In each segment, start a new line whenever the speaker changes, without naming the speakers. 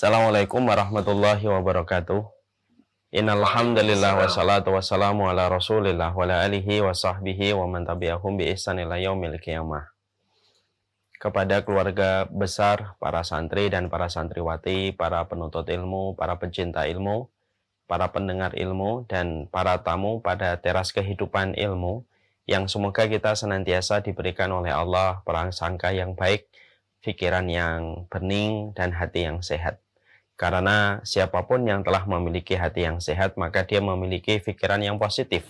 Assalamualaikum warahmatullahi wabarakatuh. Innal hamdalillah wassalatu wassalamu ala Rasulillah wa ala alihi wa sahbihi wa man tabi'ahum bi ihsan ila yaumil qiyamah. Kepada keluarga besar, para santri dan para santriwati, para penuntut ilmu, para pecinta ilmu, para pendengar ilmu, dan para tamu pada teras kehidupan ilmu, yang semoga kita senantiasa diberikan oleh Allah prasangka yang baik, pikiran yang bening, dan hati yang sehat. Karena siapapun yang telah memiliki hati yang sehat, maka dia memiliki pikiran yang positif.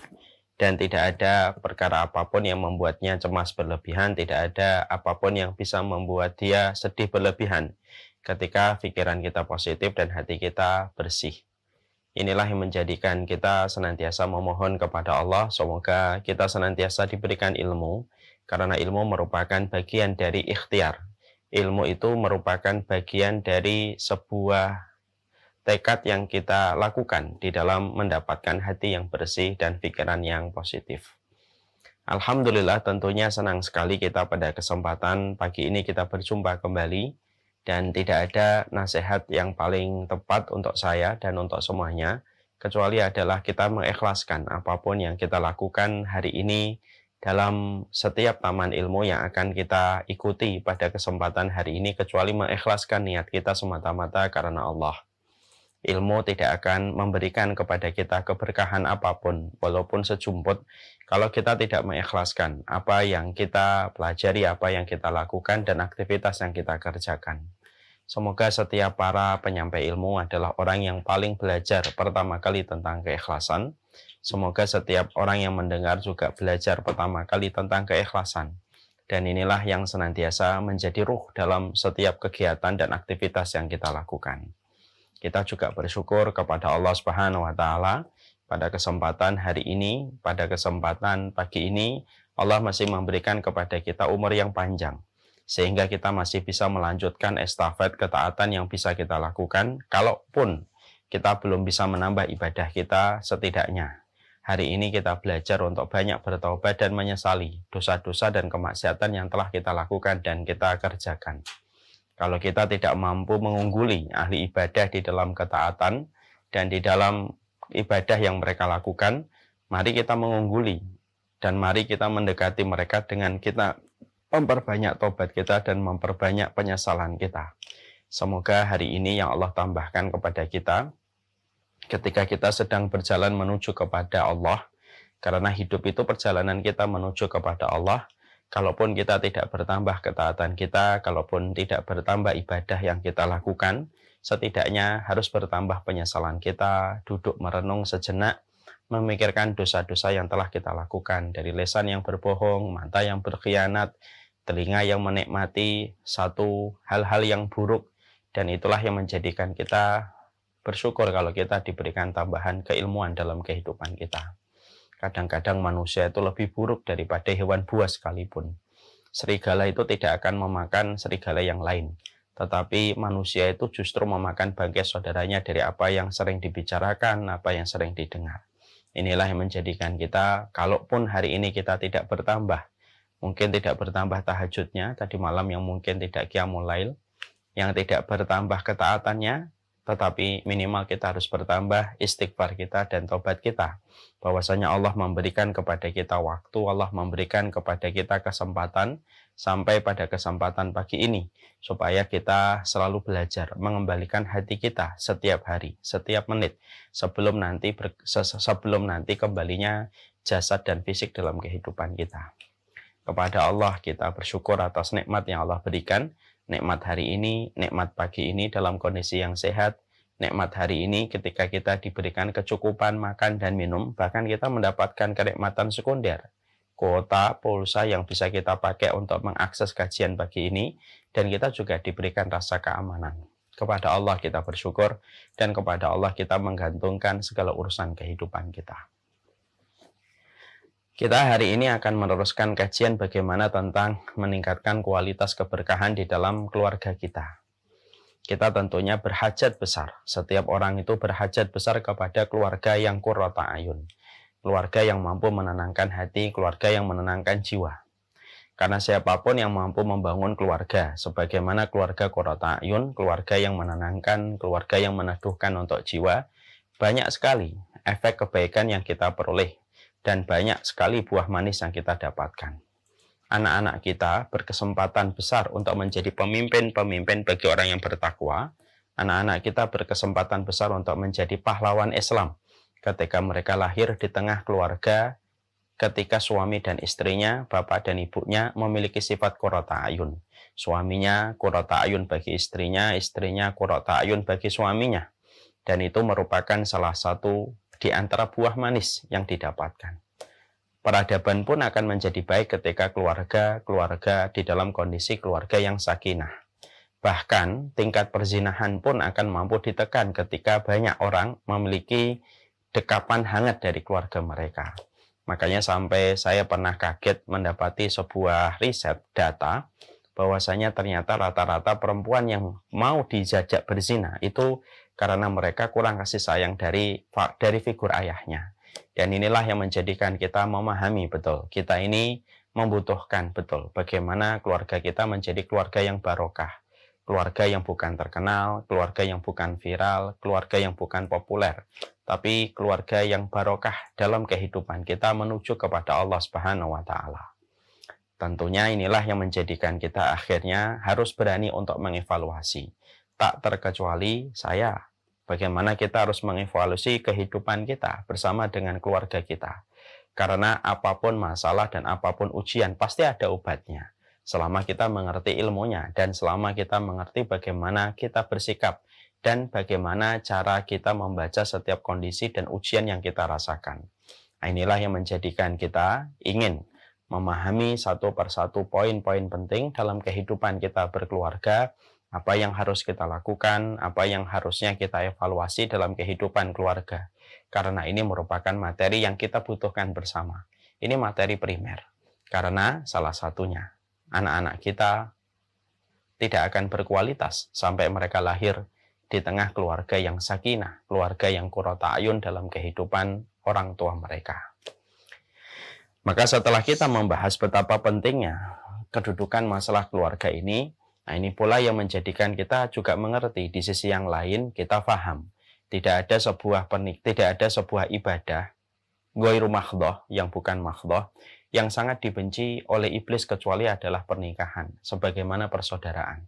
Dan tidak ada perkara apapun yang membuatnya cemas berlebihan, tidak ada apapun yang bisa membuat dia sedih berlebihan ketika pikiran kita positif dan hati kita bersih. Inilah yang menjadikan kita senantiasa memohon kepada Allah, semoga kita senantiasa diberikan ilmu, karena ilmu merupakan bagian dari ikhtiar. Ilmu itu merupakan bagian dari sebuah tekad yang kita lakukan di dalam mendapatkan hati yang bersih dan pikiran yang positif. Alhamdulillah, tentunya senang sekali kita pada kesempatan pagi ini kita berjumpa kembali, dan tidak ada nasihat yang paling tepat untuk saya dan untuk semuanya, kecuali adalah kita mengikhlaskan apapun yang kita lakukan hari ini dalam setiap taman ilmu yang akan kita ikuti pada kesempatan hari ini, kecuali mengikhlaskan niat kita semata-mata karena Allah. Ilmu tidak akan memberikan kepada kita keberkahan apapun, walaupun sejumput, kalau kita tidak mengikhlaskan apa yang kita pelajari, apa yang kita lakukan, dan aktivitas yang kita kerjakan. Semoga setiap para penyampai ilmu adalah orang yang paling belajar pertama kali tentang keikhlasan. Semoga setiap orang yang mendengar juga belajar pertama kali tentang keikhlasan. Dan inilah yang senantiasa menjadi ruh dalam setiap kegiatan dan aktivitas yang kita lakukan. Kita juga bersyukur kepada Allah Subhanahu wa Ta'ala pada kesempatan hari ini, pada kesempatan pagi ini, Allah masih memberikan kepada kita umur yang panjang, sehingga kita masih bisa melanjutkan estafet ketaatan yang bisa kita lakukan. Kalaupun kita belum bisa menambah ibadah kita, setidaknya hari ini kita belajar untuk banyak bertaubat dan menyesali dosa-dosa dan kemaksiatan yang telah kita lakukan dan kita kerjakan. Kalau kita tidak mampu mengungguli ahli ibadah di dalam ketaatan dan di dalam ibadah yang mereka lakukan, mari kita mengungguli dan mari kita mendekati mereka dengan kita memperbanyak taubat kita dan memperbanyak penyesalan kita. Semoga hari ini yang Allah tambahkan kepada kita, ketika kita sedang berjalan menuju kepada Allah, karena hidup itu perjalanan kita menuju kepada Allah. Kalaupun kita tidak bertambah ketaatan kita, kalaupun tidak bertambah ibadah yang kita lakukan, setidaknya harus bertambah penyesalan kita, duduk merenung sejenak, memikirkan dosa-dosa yang telah kita lakukan, dari lisan yang berbohong, mata yang berkhianat, telinga yang menikmati satu hal-hal yang buruk, dan itulah yang menjadikan kita bersyukur kalau kita diberikan tambahan keilmuan dalam kehidupan kita. Kadang-kadang manusia itu lebih buruk daripada hewan buas sekalipun. Serigala itu tidak akan memakan serigala yang lain, tetapi manusia itu justru memakan bangkai saudaranya dari apa yang sering dibicarakan, apa yang sering didengar. Inilah yang menjadikan kita, kalaupun hari ini kita tidak bertambah, mungkin tidak bertambah tahajudnya, tadi malam yang mungkin tidak qiyamul lail, yang tidak bertambah ketaatannya, tetapi minimal kita harus bertambah istighfar kita dan taubat kita. Bahwasanya Allah memberikan kepada kita waktu, Allah memberikan kepada kita kesempatan sampai pada kesempatan pagi ini, supaya kita selalu belajar mengembalikan hati kita setiap hari, setiap menit, sebelum nanti kembalinya jasad dan fisik dalam kehidupan kita. Kepada Allah kita bersyukur atas nikmat yang Allah berikan, nikmat hari ini, nikmat pagi ini dalam kondisi yang sehat, nikmat hari ini ketika kita diberikan kecukupan makan dan minum, bahkan kita mendapatkan kenikmatan sekunder, kuota pulsa yang bisa kita pakai untuk mengakses kajian pagi ini, dan kita juga diberikan rasa keamanan. Kepada Allah kita bersyukur, dan kepada Allah kita menggantungkan segala urusan kehidupan kita. Kita hari ini akan meneruskan kajian bagaimana tentang meningkatkan kualitas keberkahan di dalam keluarga kita. Kita tentunya berhajat besar. Setiap orang itu berhajat besar kepada keluarga yang qurrata ayun, keluarga yang mampu menenangkan hati, keluarga yang menenangkan jiwa. Karena siapapun yang mampu membangun keluarga, sebagaimana keluarga Qurrata A'yun, keluarga yang menenangkan, keluarga yang meneduhkan untuk jiwa, banyak sekali efek kebaikan yang kita peroleh dan banyak sekali buah manis yang kita dapatkan. Anak-anak kita berkesempatan besar untuk menjadi pemimpin-pemimpin bagi orang yang bertakwa. Anak-anak kita berkesempatan besar untuk menjadi pahlawan Islam ketika mereka lahir di tengah keluarga, ketika suami dan istrinya, bapak dan ibunya memiliki sifat Qurrata A'yun. Suaminya Qurrata A'yun bagi istrinya, istrinya Qurrata A'yun bagi suaminya. Dan itu merupakan salah satu di antara buah manis yang didapatkan. Peradaban pun akan menjadi baik ketika keluarga di dalam kondisi keluarga yang sakinah. Bahkan tingkat perzinahan pun akan mampu ditekan ketika banyak orang memiliki dekapan hangat dari keluarga mereka. Makanya sampai saya pernah kaget mendapati sebuah riset data bahwasanya ternyata rata-rata perempuan yang mau dijajak berzina itu karena mereka kurang kasih sayang dari figur ayahnya. Dan inilah yang menjadikan kita memahami betul. Kita ini membutuhkan betul bagaimana keluarga kita menjadi keluarga yang barokah. Keluarga yang bukan terkenal, keluarga yang bukan viral, keluarga yang bukan populer. Tapi keluarga yang barokah dalam kehidupan kita menuju kepada Allah Subhanahu wa Ta'ala. Tentunya inilah yang menjadikan kita akhirnya harus berani untuk mengevaluasi. Tak terkecuali saya. Bagaimana kita harus mengevaluasi kehidupan kita bersama dengan keluarga kita. Karena apapun masalah dan apapun ujian pasti ada obatnya. Selama kita mengerti ilmunya dan selama kita mengerti bagaimana kita bersikap dan bagaimana cara kita membaca setiap kondisi dan ujian yang kita rasakan. Nah, inilah yang menjadikan kita ingin memahami satu persatu poin-poin penting dalam kehidupan kita berkeluarga, apa yang harus kita lakukan, apa yang harusnya kita evaluasi dalam kehidupan keluarga. Karena ini merupakan materi yang kita butuhkan bersama. Ini materi primer. Karena salah satunya, anak-anak kita tidak akan berkualitas sampai mereka lahir di tengah keluarga yang sakinah, keluarga yang Qurrata A'yun dalam kehidupan orang tua mereka. Maka setelah kita membahas betapa pentingnya kedudukan masalah keluarga ini, nah ini pula yang menjadikan kita juga mengerti di sisi yang lain kita paham. Tidak ada sebuah ibadah ghairu mahdhah yang bukan mahdhah yang sangat dibenci oleh iblis kecuali adalah pernikahan sebagaimana persaudaraan.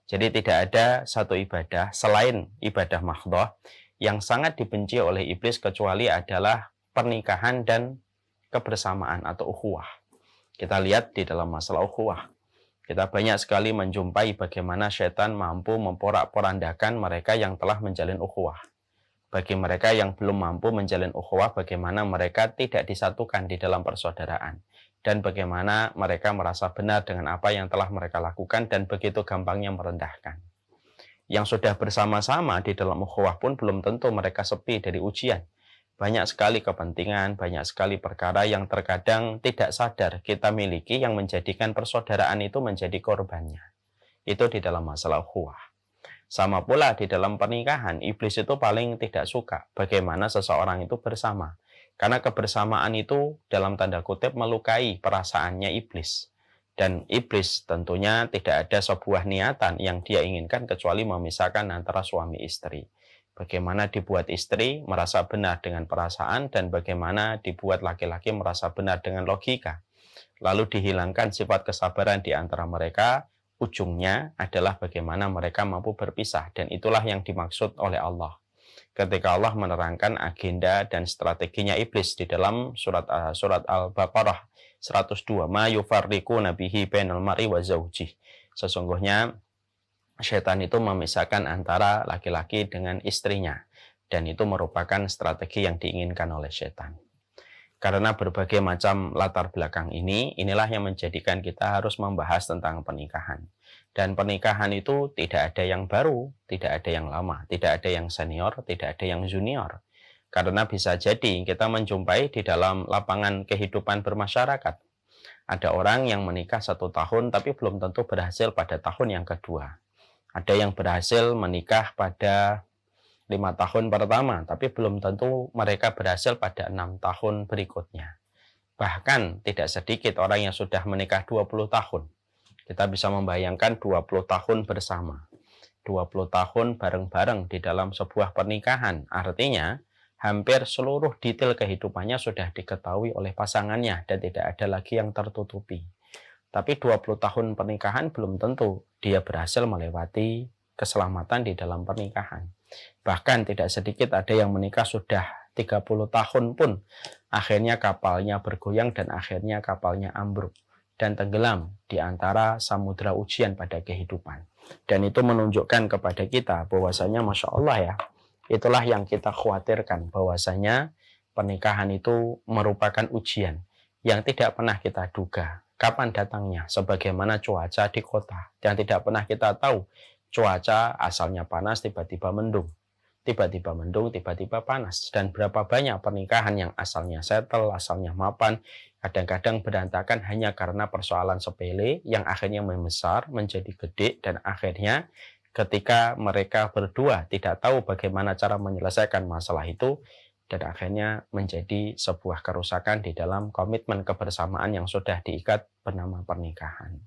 Jadi tidak ada satu ibadah selain ibadah mahdhah yang sangat dibenci oleh iblis kecuali adalah pernikahan dan kebersamaan atau ukhuwah. Kita lihat di dalam masalah ukhuwah. Kita banyak sekali menjumpai bagaimana setan mampu memporak-porandakan mereka yang telah menjalin ukhuwah. Bagi mereka yang belum mampu menjalin ukhuwah, bagaimana mereka tidak disatukan di dalam persaudaraan. Dan bagaimana mereka merasa benar dengan apa yang telah mereka lakukan dan begitu gampangnya merendahkan. Yang sudah bersama-sama di dalam ukhuwah pun belum tentu mereka sepi dari ujian. Banyak sekali kepentingan, banyak sekali perkara yang terkadang tidak sadar kita miliki yang menjadikan persaudaraan itu menjadi korbannya. Itu di dalam masalah ukhuwah. Sama pula di dalam pernikahan, iblis itu paling tidak suka bagaimana seseorang itu bersama. Karena kebersamaan itu dalam tanda kutip melukai perasaannya iblis. Dan iblis tentunya tidak ada sebuah niatan yang dia inginkan kecuali memisahkan antara suami istri. Bagaimana dibuat istri merasa benar dengan perasaan dan bagaimana dibuat laki-laki merasa benar dengan logika. Lalu dihilangkan sifat kesabaran di antara mereka, ujungnya adalah bagaimana mereka mampu berpisah dan itulah yang dimaksud oleh Allah. Ketika Allah menerangkan agenda dan strateginya iblis di dalam surat Al-Baqarah 102, ma yufarriquna bihi bainal mar'i wa zawjih. Sesungguhnya setan itu memisahkan antara laki-laki dengan istrinya. Dan itu merupakan strategi yang diinginkan oleh setan. Karena berbagai macam latar belakang ini, inilah yang menjadikan kita harus membahas tentang pernikahan. Dan pernikahan itu tidak ada yang baru, tidak ada yang lama, tidak ada yang senior, tidak ada yang junior. Karena bisa jadi kita menjumpai di dalam lapangan kehidupan bermasyarakat. Ada orang yang menikah 1 tahun tapi belum tentu berhasil pada tahun yang kedua. Ada yang berhasil menikah pada 5 tahun pertama, tapi belum tentu mereka berhasil pada 6 tahun berikutnya. Bahkan tidak sedikit orang yang sudah menikah 20 tahun. Kita bisa membayangkan 20 tahun bersama. 20 tahun bareng-bareng di dalam sebuah pernikahan. Artinya, hampir seluruh detail kehidupannya sudah diketahui oleh pasangannya dan tidak ada lagi yang tertutupi. Tapi 20 tahun pernikahan belum tentu dia berhasil melewati keselamatan di dalam pernikahan. Bahkan tidak sedikit ada yang menikah sudah 30 tahun pun akhirnya kapalnya bergoyang dan akhirnya kapalnya ambruk dan tenggelam di antara samudra ujian pada kehidupan. Dan itu menunjukkan kepada kita bahwasanya Masya Allah ya, itulah yang kita khawatirkan, bahwasanya pernikahan itu merupakan ujian yang tidak pernah kita duga kapan datangnya, sebagaimana cuaca di kota yang tidak pernah kita tahu. Cuaca asalnya panas, tiba-tiba mendung, tiba-tiba mendung, tiba-tiba panas. Dan berapa banyak pernikahan yang asalnya settle, asalnya mapan, kadang-kadang berantakan hanya karena persoalan sepele yang akhirnya membesar, menjadi gede, dan akhirnya ketika mereka berdua tidak tahu bagaimana cara menyelesaikan masalah itu, dan akhirnya menjadi sebuah kerusakan di dalam komitmen kebersamaan yang sudah diikat bernama pernikahan.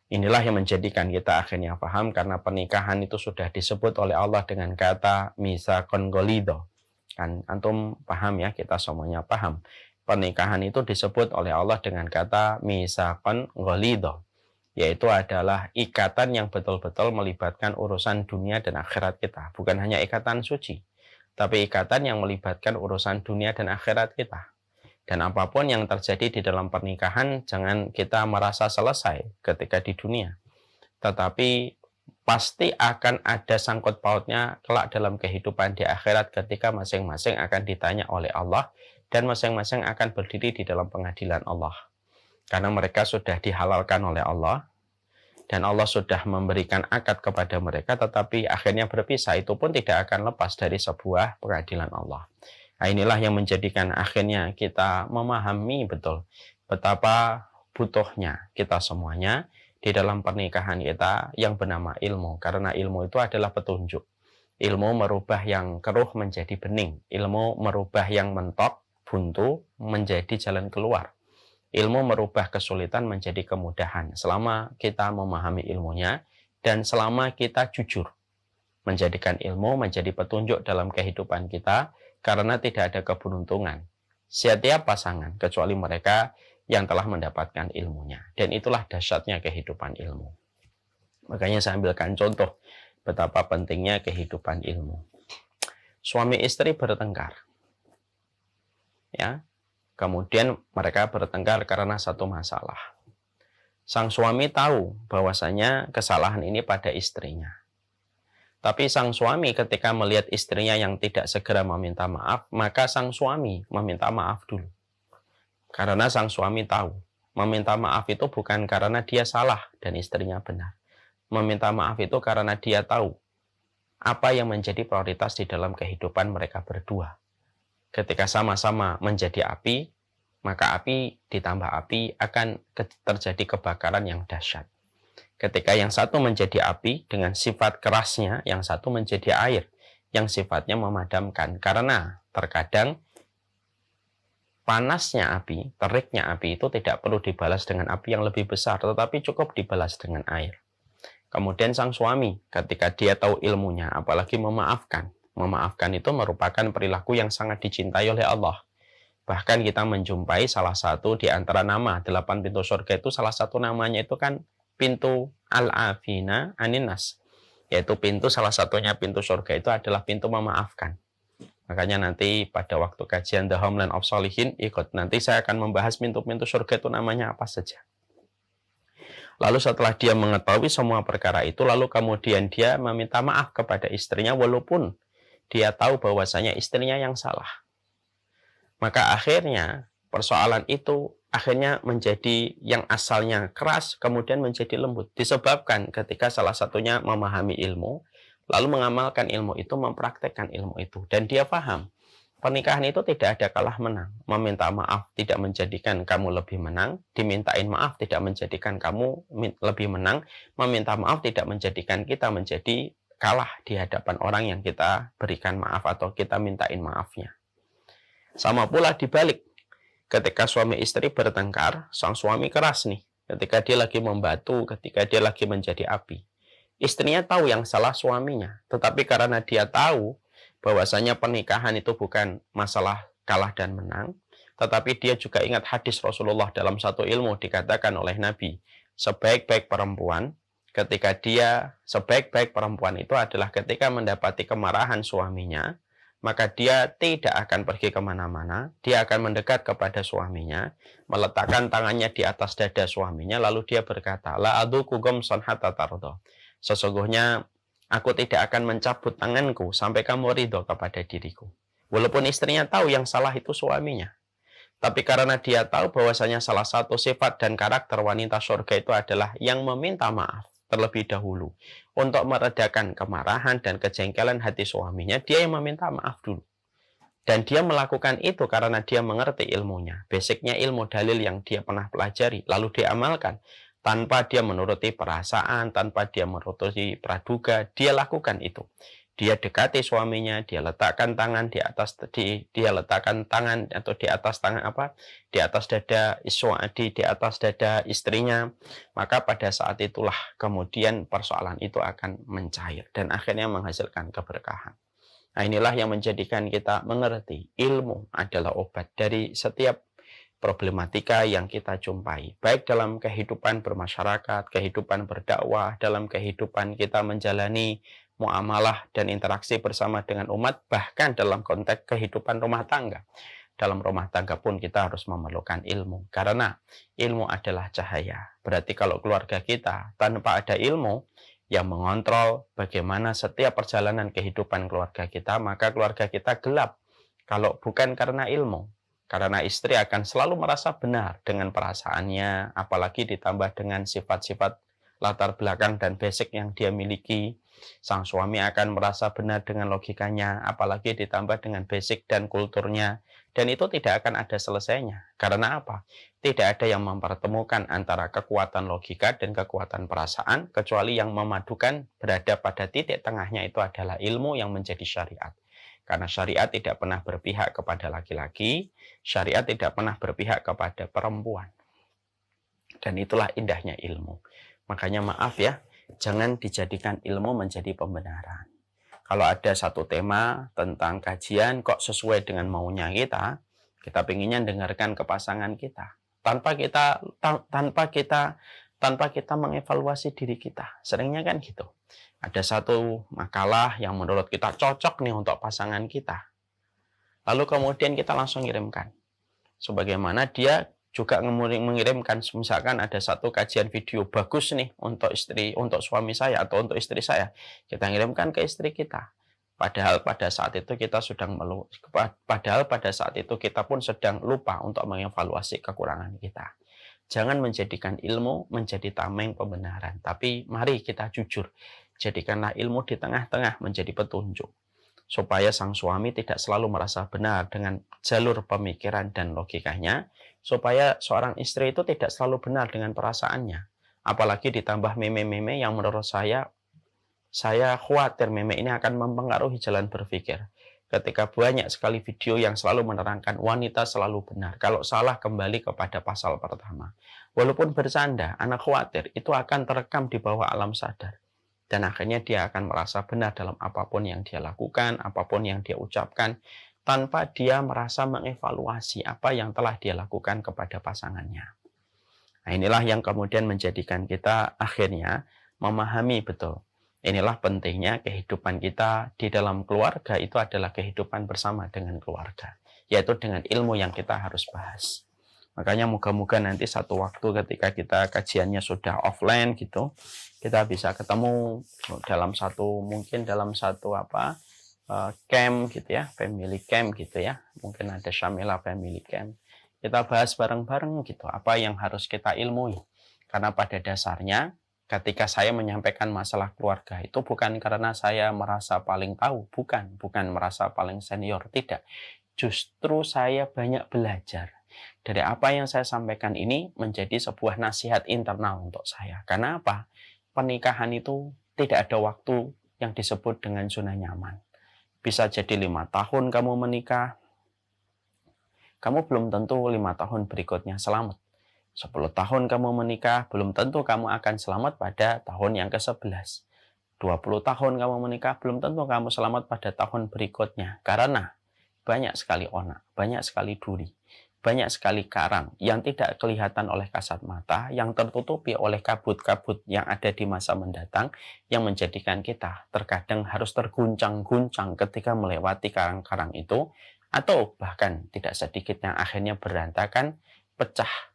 Inilah yang menjadikan kita akhirnya paham, karena pernikahan itu sudah disebut oleh Allah dengan kata misaqon ghalidho. Kan antum paham ya, kita semuanya paham. Pernikahan itu disebut oleh Allah dengan kata misaqon ghalidho, yaitu adalah ikatan yang betul-betul melibatkan urusan dunia dan akhirat kita. Bukan hanya ikatan suci, tapi ikatan yang melibatkan urusan dunia dan akhirat kita. Dan apapun yang terjadi di dalam pernikahan, jangan kita merasa selesai ketika di dunia. Tetapi pasti akan ada sangkut pautnya kelak dalam kehidupan di akhirat, ketika masing-masing akan ditanya oleh Allah dan masing-masing akan berdiri di dalam pengadilan Allah. Karena mereka sudah dihalalkan oleh Allah dan Allah sudah memberikan akad kepada mereka, tetapi akhirnya berpisah, itu pun tidak akan lepas dari sebuah pengadilan Allah. Nah, inilah yang menjadikan akhirnya kita memahami betul betapa butuhnya kita semuanya di dalam pernikahan kita yang bernama ilmu. Karena ilmu itu adalah petunjuk. Ilmu merubah yang keruh menjadi bening. Ilmu merubah yang mentok, buntu, menjadi jalan keluar. Ilmu merubah kesulitan menjadi kemudahan selama kita memahami ilmunya dan selama kita jujur menjadikan ilmu menjadi petunjuk dalam kehidupan kita, karena tidak ada keberuntungan setiap pasangan kecuali mereka yang telah mendapatkan ilmunya. Dan itulah dahsyatnya kehidupan ilmu. Makanya saya ambilkan contoh betapa pentingnya kehidupan ilmu. Suami istri bertengkar, ya, kemudian mereka bertengkar karena satu masalah. Sang suami tahu bahwasanya kesalahan ini pada istrinya. Tapi sang suami ketika melihat istrinya yang tidak segera meminta maaf, maka sang suami meminta maaf dulu. Karena sang suami tahu, meminta maaf itu bukan karena dia salah dan istrinya benar. Meminta maaf itu karena dia tahu apa yang menjadi prioritas di dalam kehidupan mereka berdua. Ketika sama-sama menjadi api, maka api ditambah api akan terjadi kebakaran yang dahsyat. Ketika yang satu menjadi api dengan sifat kerasnya, yang satu menjadi air yang sifatnya memadamkan. Karena terkadang panasnya api, teriknya api itu tidak perlu dibalas dengan api yang lebih besar, tetapi cukup dibalas dengan air. Kemudian sang suami ketika dia tahu ilmunya, apalagi memaafkan. Memaafkan itu merupakan perilaku yang sangat dicintai oleh Allah. Bahkan kita menjumpai salah satu di antara nama 8 pintu surga itu, salah satu namanya itu kan pintu al-afina aninas, yaitu pintu, salah satunya pintu surga itu adalah pintu memaafkan. Makanya nanti pada waktu kajian The Homeland of Solihin ikut, nanti saya akan membahas pintu-pintu surga itu namanya apa saja. Lalu setelah dia mengetahui semua perkara itu, lalu kemudian dia meminta maaf kepada istrinya walaupun dia tahu bahwasanya istrinya yang salah. Maka akhirnya persoalan itu akhirnya menjadi yang asalnya keras kemudian menjadi lembut, disebabkan ketika salah satunya memahami ilmu lalu mengamalkan ilmu itu, mempraktekkan ilmu itu, dan dia paham pernikahan itu tidak ada kalah menang. Meminta maaf tidak menjadikan kamu lebih menang, dimintain maaf tidak menjadikan kamu lebih menang, meminta maaf tidak menjadikan kita menjadi kalah di hadapan orang yang kita berikan maaf atau kita mintain maafnya. Sama pula dibalik, Ketika suami istri bertengkar, sang suami keras nih. Ketika dia lagi membatu, ketika dia lagi menjadi api. Istrinya tahu yang salah suaminya, tetapi karena dia tahu bahwasanya pernikahan itu bukan masalah kalah dan menang, tetapi dia juga ingat hadis Rasulullah dalam satu ilmu dikatakan oleh Nabi, sebaik-baik perempuan itu adalah ketika mendapati kemarahan suaminya, maka dia tidak akan pergi kemana-mana, dia akan mendekat kepada suaminya, meletakkan tangannya di atas dada suaminya, lalu dia berkata, La aduku gomson hatta tardo. Sesungguhnya aku tidak akan mencabut tanganku sampai kamu ridho kepada diriku. Walaupun istrinya tahu yang salah itu suaminya. Tapi karena dia tahu bahwasanya salah satu sifat dan karakter wanita surga itu adalah yang meminta maaf terlebih dahulu. Untuk meredakan kemarahan dan kejengkelan hati suaminya, dia yang meminta maaf dulu. Dan dia melakukan itu karena dia mengerti ilmunya. Basicnya ilmu dalil yang dia pernah pelajari, lalu dia amalkan. Tanpa dia menuruti perasaan, tanpa dia menuruti praduga, dia lakukan itu. Dia dekati suaminya, dia letakkan tangan di atas dia letakkan tangan atau di atas tangan apa? Di atas dada di atas dada istrinya. Maka pada saat itulah kemudian persoalan itu akan mencair dan akhirnya menghasilkan keberkahan. Nah, inilah yang menjadikan kita mengerti ilmu adalah obat dari setiap problematika yang kita jumpai, baik dalam kehidupan bermasyarakat, kehidupan berdakwah, dalam kehidupan kita menjalani muamalah dan interaksi bersama dengan umat, bahkan dalam konteks kehidupan rumah tangga. Dalam rumah tangga pun kita harus memerlukan ilmu, karena ilmu adalah cahaya. Berarti kalau keluarga kita tanpa ada ilmu yang mengontrol bagaimana setiap perjalanan kehidupan keluarga kita, maka keluarga kita gelap. Kalau bukan karena ilmu, karena istri akan selalu merasa benar dengan perasaannya, apalagi ditambah dengan sifat-sifat latar belakang dan basic yang dia miliki. Sang suami akan merasa benar dengan logikanya, apalagi ditambah dengan basic dan kulturnya. Dan itu tidak akan ada selesainya. Karena apa? Tidak ada yang mempertemukan antara kekuatan logika dan kekuatan perasaan, kecuali yang memadukan berada pada titik tengahnya itu adalah ilmu yang menjadi syariat. Karena syariat tidak pernah berpihak kepada laki-laki, syariat tidak pernah berpihak kepada perempuan. Dan itulah indahnya ilmu. Makanya maaf ya, jangan dijadikan ilmu menjadi pembenaran. Kalau ada satu tema tentang kajian kok sesuai dengan maunya kita pengennya dengarkan ke pasangan kita. Tanpa kita mengevaluasi diri kita. Seringnya kan gitu. Ada satu makalah yang menurut kita cocok nih untuk pasangan kita. Lalu kemudian kita langsung kirimkan. Sebagaimana dia juga mengirimkan, misalkan ada satu kajian video bagus nih untuk suami saya atau untuk istri saya, kita kirimkan ke istri kita. Padahal pada saat itu kita pun sedang lupa untuk mengevaluasi kekurangan kita. Jangan menjadikan ilmu menjadi tameng pembenaran, tapi mari kita jujur. Jadikanlah ilmu di tengah-tengah menjadi petunjuk, supaya sang suami tidak selalu merasa benar dengan jalur pemikiran dan logikanya, supaya seorang istri itu tidak selalu benar dengan perasaannya. Apalagi ditambah meme-meme yang menurut saya khawatir meme ini akan mempengaruhi jalan berpikir. Ketika banyak sekali video yang selalu menerangkan wanita selalu benar, kalau salah kembali kepada pasal pertama. Walaupun bercanda, anak khawatir itu akan terekam di bawah alam sadar. Dan akhirnya dia akan merasa benar dalam apapun yang dia lakukan, apapun yang dia ucapkan, tanpa dia merasa mengevaluasi apa yang telah dia lakukan kepada pasangannya. Nah, inilah yang kemudian menjadikan kita akhirnya memahami betul. Inilah pentingnya kehidupan kita di dalam keluarga itu adalah kehidupan bersama dengan keluarga, yaitu dengan ilmu yang kita harus bahas. Makanya moga-moga nanti satu waktu ketika kita kajiannya sudah offline gitu, kita bisa ketemu dalam satu camp gitu ya, family camp gitu ya. Mungkin ada Syamila family camp. Kita bahas bareng-bareng gitu apa yang harus kita ilmui. Karena pada dasarnya ketika saya menyampaikan masalah keluarga itu bukan karena saya merasa paling tahu, bukan merasa paling senior, tidak. Justru saya banyak belajar. Dari apa yang saya sampaikan ini menjadi sebuah nasihat internal untuk saya. Karena apa? Pernikahan itu tidak ada waktu yang disebut dengan zona nyaman. Bisa jadi 5 tahun kamu menikah, kamu belum tentu 5 tahun berikutnya selamat. 10 tahun kamu menikah, belum tentu kamu akan selamat pada tahun yang ke-11. 20 tahun kamu menikah, belum tentu kamu selamat pada tahun berikutnya. Karena banyak sekali onak, banyak sekali duri, banyak sekali karang yang tidak kelihatan oleh kasat mata, yang tertutupi oleh kabut-kabut yang ada di masa mendatang, yang menjadikan kita terkadang harus terguncang-guncang ketika melewati karang-karang itu, atau bahkan tidak sedikit yang akhirnya berantakan, pecah.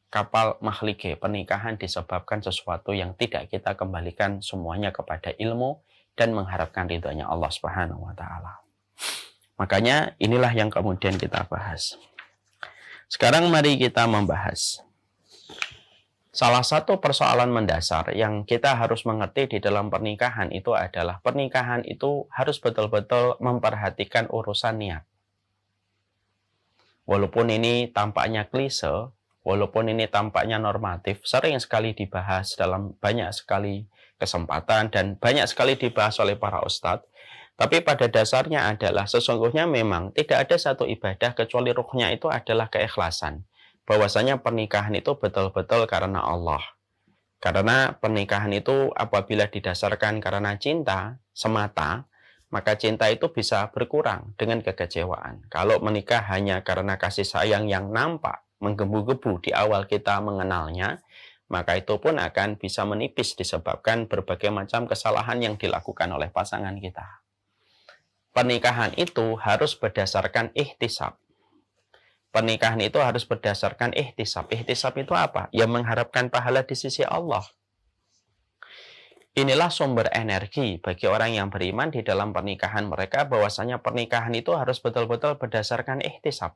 Kapal mahlige pernikahan disebabkan sesuatu yang tidak kita kembalikan semuanya kepada ilmu dan mengharapkan ridhonya Allah Subhanahu wa taala. Makanya inilah yang kemudian kita bahas. Sekarang mari kita membahas salah satu persoalan mendasar yang kita harus mengerti di dalam pernikahan itu adalah pernikahan itu harus betul-betul memperhatikan urusan niat. Walaupun ini tampaknya klise, walaupun ini tampaknya normatif, sering sekali dibahas dalam banyak sekali kesempatan dan banyak sekali dibahas oleh para ustadz. Tapi pada dasarnya adalah sesungguhnya memang tidak ada satu ibadah kecuali ruhnya itu adalah keikhlasan. Bahwasanya pernikahan itu betul-betul karena Allah. Karena pernikahan itu apabila didasarkan karena cinta semata, maka cinta itu bisa berkurang dengan kekecewaan. Kalau menikah hanya karena kasih sayang yang nampak, menggebu-gebu di awal kita mengenalnya, maka itu pun akan bisa menipis disebabkan berbagai macam kesalahan yang dilakukan oleh pasangan kita. Pernikahan itu harus berdasarkan ihtisab. Pernikahan itu harus berdasarkan ihtisab. Ihtisab itu apa? Ya mengharapkan pahala di sisi Allah. Inilah sumber energi bagi orang yang beriman di dalam pernikahan mereka, bahwasanya pernikahan itu harus betul-betul berdasarkan ihtisab.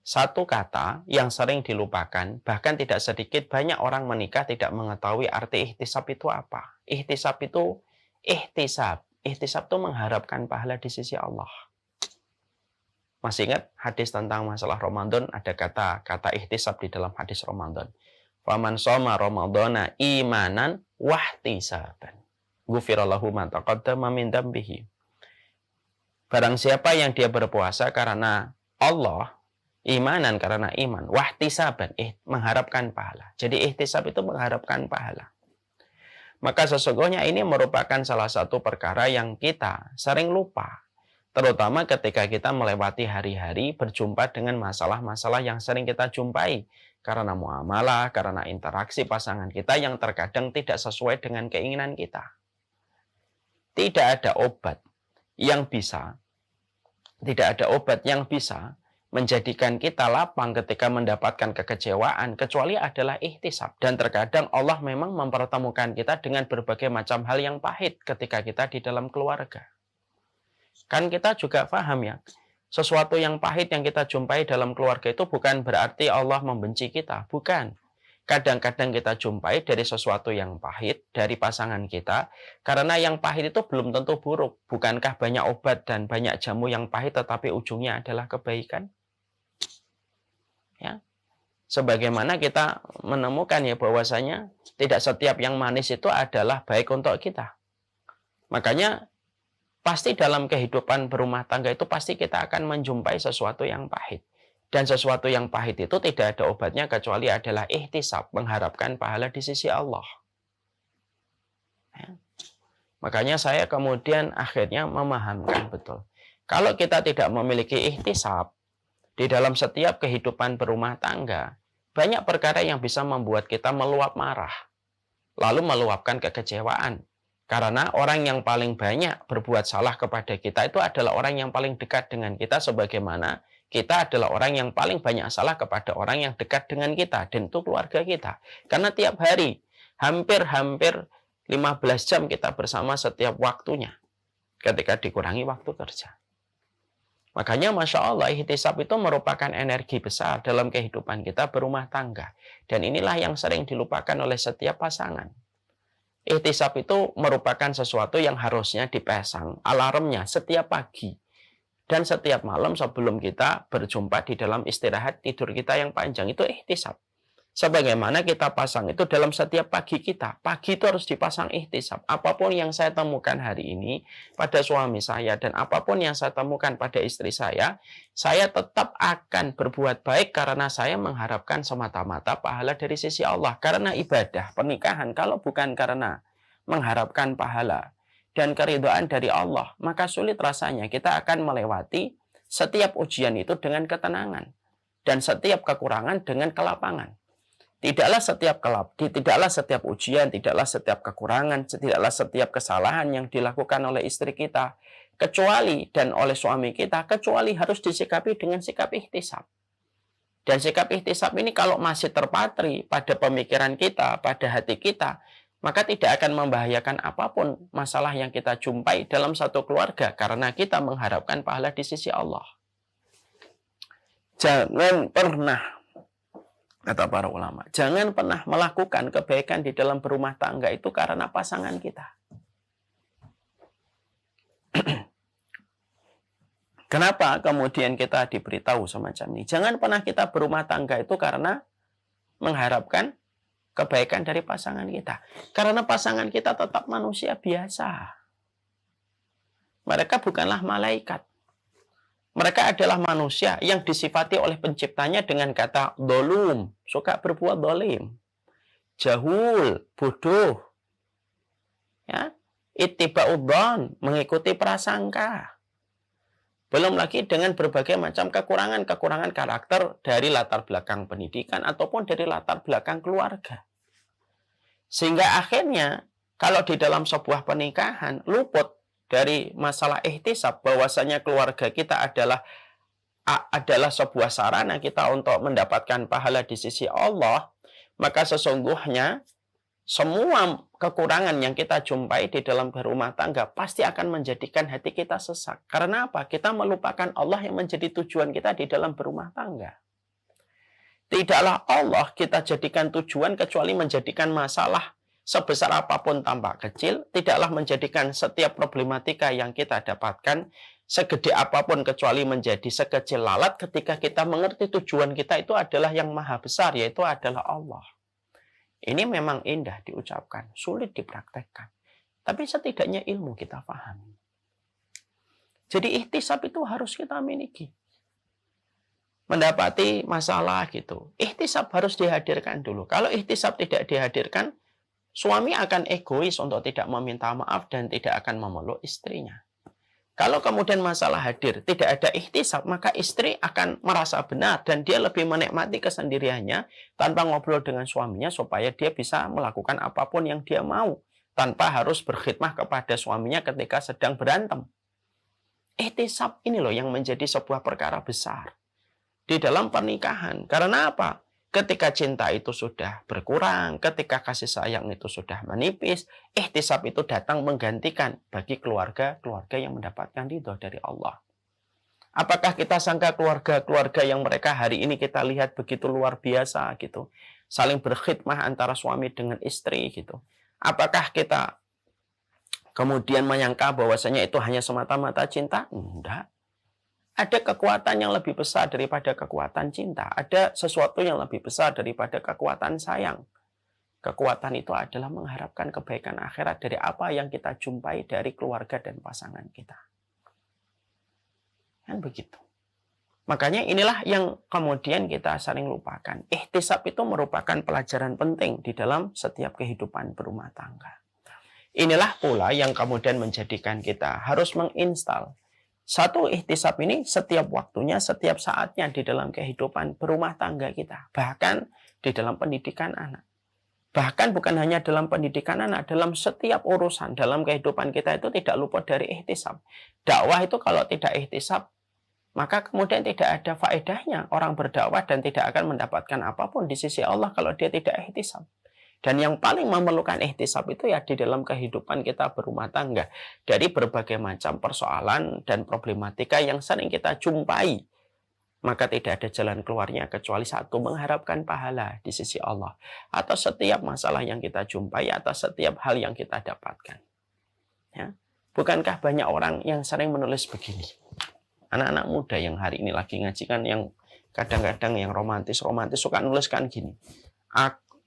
Satu kata yang sering dilupakan, bahkan tidak sedikit banyak orang menikah tidak mengetahui arti ihtisab itu apa. Ihtisab itu ihtisab. Ihtisab itu mengharapkan pahala di sisi Allah. Masih ingat hadis tentang masalah Ramadan, ada kata ihtisab di dalam hadis Ramadan. Faman shoma Ramadhana imanan wahtisaban, ghufira lahu ma taqaddama min dzambihi. Barang siapa yang dia berpuasa karena Allah, imanan karena iman, wahtisaban, mengharapkan pahala. Jadi ihtisab itu mengharapkan pahala. Maka sesungguhnya ini merupakan salah satu perkara yang kita sering lupa. Terutama ketika kita melewati hari-hari berjumpa dengan masalah-masalah yang sering kita jumpai. Karena muamalah, karena interaksi pasangan kita yang terkadang tidak sesuai dengan keinginan kita. Tidak ada obat yang bisa menjadikan kita lapang ketika mendapatkan kekecewaan, kecuali adalah ihtisab. Dan terkadang Allah memang mempertemukan kita dengan berbagai macam hal yang pahit ketika kita di dalam keluarga. Kan kita juga paham ya, sesuatu yang pahit yang kita jumpai dalam keluarga itu bukan berarti Allah membenci kita, bukan. Kadang-kadang kita jumpai dari sesuatu yang pahit dari pasangan kita, karena yang pahit itu belum tentu buruk. Bukankah banyak obat dan banyak jamu yang pahit tetapi ujungnya adalah kebaikan? Ya. Sebagaimana kita menemukan ya bahwasanya tidak setiap yang manis itu adalah baik untuk kita. Makanya pasti dalam kehidupan berumah tangga itu pasti kita akan menjumpai sesuatu yang pahit. Dan sesuatu yang pahit itu tidak ada obatnya kecuali adalah ihtisab, mengharapkan pahala di sisi Allah. Ya. Makanya saya kemudian akhirnya memahamkan betul. Kalau kita tidak memiliki ihtisab di dalam setiap kehidupan berumah tangga, banyak perkara yang bisa membuat kita meluap marah, lalu meluapkan kekecewaan. Karena orang yang paling banyak berbuat salah kepada kita itu adalah orang yang paling dekat dengan kita, sebagaimana kita adalah orang yang paling banyak salah kepada orang yang dekat dengan kita, dan itu keluarga kita. Karena tiap hari, hampir 15 jam kita bersama setiap waktunya, ketika dikurangi waktu kerja. Makanya Masya Allah, ihtisab itu merupakan energi besar dalam kehidupan kita berumah tangga. Dan inilah yang sering dilupakan oleh setiap pasangan. Ihtisab itu merupakan sesuatu yang harusnya dipasang alarmnya setiap pagi dan setiap malam sebelum kita berjumpa di dalam istirahat tidur kita yang panjang. Itu ihtisab. Sebagaimana kita pasang itu dalam setiap pagi kita. Pagi itu harus dipasang ihtisab. Apapun yang saya temukan hari ini pada suami saya dan apapun yang saya temukan pada istri saya tetap akan berbuat baik karena saya mengharapkan semata-mata pahala dari sisi Allah. Karena ibadah pernikahan kalau bukan karena mengharapkan pahala dan keridhaan dari Allah, maka sulit rasanya kita akan melewati setiap ujian itu dengan ketenangan dan setiap kekurangan dengan kelapangan. Tidaklah setiap ujian, tidaklah setiap kekurangan, tidaklah setiap kesalahan yang dilakukan oleh istri kita, kecuali dan oleh suami kita, kecuali harus disikapi dengan sikap ihtisab. Dan sikap ihtisab ini kalau masih terpatri pada pemikiran kita, pada hati kita, maka tidak akan membahayakan apapun masalah yang kita jumpai dalam satu keluarga, karena kita mengharapkan pahala di sisi Allah. Jangan pernah, kata para ulama, jangan pernah melakukan kebaikan di dalam berumah tangga itu karena pasangan kita. Kenapa kemudian kita diberitahu semacam ini? Jangan pernah kita berumah tangga itu karena mengharapkan kebaikan dari pasangan kita. Karena pasangan kita tetap manusia biasa. Mereka bukanlah malaikat. Mereka adalah manusia yang disifati oleh penciptanya dengan kata dolum, suka berbuat dolim, jahul, bodoh, ya, ittiba'udzon, mengikuti prasangka. Belum lagi dengan berbagai macam kekurangan karakter dari latar belakang pendidikan ataupun dari latar belakang keluarga. Sehingga akhirnya kalau di dalam sebuah pernikahan luput dari masalah ihtisab, bahwasanya keluarga kita adalah sebuah sarana kita untuk mendapatkan pahala di sisi Allah, maka sesungguhnya semua kekurangan yang kita jumpai di dalam berumah tangga pasti akan menjadikan hati kita sesak. Karena apa? Kita melupakan Allah yang menjadi tujuan kita di dalam berumah tangga. Tidaklah Allah kita jadikan tujuan kecuali menjadikan masalah sebesar apapun tampak kecil, tidaklah menjadikan setiap problematika yang kita dapatkan segede apapun kecuali menjadi sekecil lalat ketika kita mengerti tujuan kita itu adalah yang maha besar, yaitu adalah Allah. Ini memang indah diucapkan, sulit dipraktekkan. Tapi setidaknya ilmu kita pahami. Jadi ihtisab itu harus kita miliki. Mendapati masalah gitu, ihtisab harus dihadirkan dulu. Kalau ihtisab tidak dihadirkan, suami akan egois untuk tidak meminta maaf dan tidak akan memeluk istrinya. Kalau kemudian masalah hadir, tidak ada ihtisab, maka istri akan merasa benar dan dia lebih menikmati kesendiriannya tanpa ngobrol dengan suaminya supaya dia bisa melakukan apapun yang dia mau tanpa harus berkhidmah kepada suaminya ketika sedang berantem. Ihtisab ini loh yang menjadi sebuah perkara besar di dalam pernikahan. Karena apa? Ketika cinta itu sudah berkurang, ketika kasih sayang itu sudah menipis, ihtisab itu datang menggantikan bagi keluarga-keluarga yang mendapatkan ridho dari Allah. Apakah kita sangka keluarga-keluarga yang mereka hari ini kita lihat begitu luar biasa gitu, saling berkhidmah antara suami dengan istri gitu. Apakah kita kemudian menyangka bahwasanya itu hanya semata-mata cinta? Enggak. Ada kekuatan yang lebih besar daripada kekuatan cinta. Ada sesuatu yang lebih besar daripada kekuatan sayang. Kekuatan itu adalah mengharapkan kebaikan akhirat dari apa yang kita jumpai dari keluarga dan pasangan kita. Kan begitu. Makanya inilah yang kemudian kita sering lupakan. Ihtisab itu merupakan pelajaran penting di dalam setiap kehidupan berumah tangga. Inilah pula yang kemudian menjadikan kita harus menginstal satu ihtisab ini setiap waktunya, setiap saatnya di dalam kehidupan berumah tangga kita. Bahkan di dalam pendidikan anak. Bahkan bukan hanya dalam pendidikan anak, dalam setiap urusan dalam kehidupan kita itu tidak luput dari ihtisab. Dakwah itu kalau tidak ihtisab, maka kemudian tidak ada faedahnya orang berdakwah dan tidak akan mendapatkan apapun di sisi Allah kalau dia tidak ihtisab. Dan yang paling memerlukan ihtisab itu ya di dalam kehidupan kita berumah tangga. Dari berbagai macam persoalan dan problematika yang sering kita jumpai. Maka tidak ada jalan keluarnya kecuali satu, mengharapkan pahala di sisi Allah. Atau setiap masalah yang kita jumpai, atau setiap hal yang kita dapatkan. Ya. Bukankah banyak orang yang sering menulis begini? Anak-anak muda yang hari ini lagi ngaji kan yang kadang-kadang yang romantis suka nuliskan gini.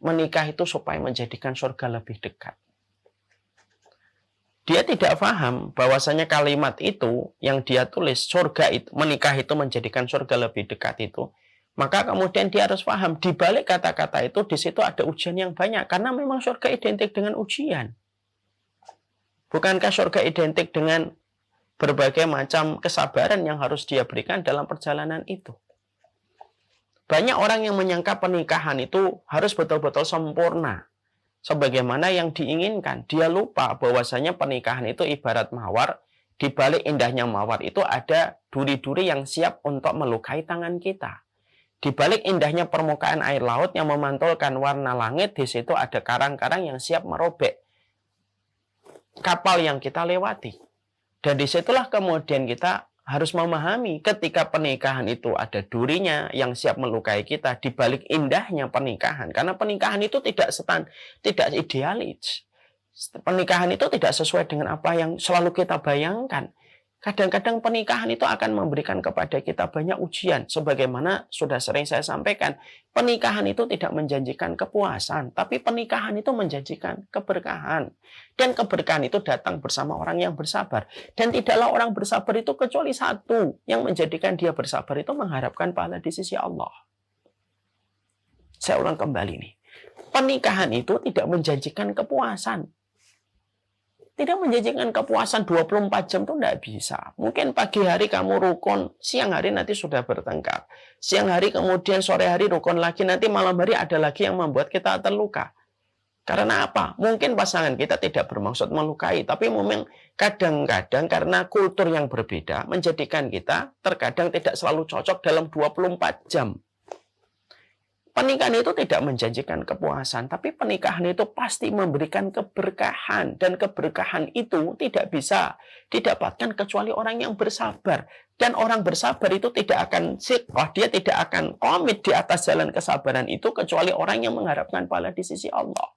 Menikah itu supaya menjadikan surga lebih dekat. Dia tidak paham bahwasanya kalimat itu yang dia tulis, surga itu, menikah itu menjadikan surga lebih dekat itu. Maka kemudian dia harus paham, di balik kata-kata itu, di situ ada ujian yang banyak. Karena memang surga identik dengan ujian. Bukankah surga identik dengan berbagai macam kesabaran yang harus dia berikan dalam perjalanan itu? Banyak orang yang menyangka pernikahan itu harus betul-betul sempurna, sebagaimana yang diinginkan. Dia lupa bahwasanya pernikahan itu ibarat mawar. Di balik indahnya mawar itu ada duri-duri yang siap untuk melukai tangan kita. Di balik indahnya permukaan air laut yang memantulkan warna langit, di situ ada karang-karang yang siap merobek kapal yang kita lewati. Dan disitulah kemudian kita harus memahami ketika pernikahan itu ada durinya yang siap melukai kita di balik indahnya pernikahan. Karena pernikahan itu tidak idealis. Pernikahan itu tidak sesuai dengan apa yang selalu kita bayangkan. Kadang-kadang pernikahan itu akan memberikan kepada kita banyak ujian. Sebagaimana sudah sering saya sampaikan, pernikahan itu tidak menjanjikan kepuasan, tapi pernikahan itu menjanjikan keberkahan. Dan keberkahan itu datang bersama orang yang bersabar. Dan tidaklah orang bersabar itu kecuali satu. Yang menjadikan dia bersabar itu mengharapkan pahala di sisi Allah. Saya ulang kembali nih. Pernikahan itu tidak menjanjikan kepuasan. Tidak menjanjikan kepuasan 24 jam itu tidak bisa. Mungkin pagi hari kamu rukun, siang hari nanti sudah bertengkar. Siang hari kemudian sore hari rukun lagi, nanti malam hari ada lagi yang membuat kita terluka. Karena apa? Mungkin pasangan kita tidak bermaksud melukai, tapi memang kadang-kadang karena kultur yang berbeda menjadikan kita terkadang tidak selalu cocok dalam 24 jam. Pernikahan itu tidak menjanjikan kepuasan, tapi pernikahan itu pasti memberikan keberkahan. Dan keberkahan itu tidak bisa didapatkan kecuali orang yang bersabar. Dan orang bersabar itu tidak akan dia tidak akan komit di atas jalan kesabaran itu kecuali orang yang mengharapkan pahala di sisi Allah.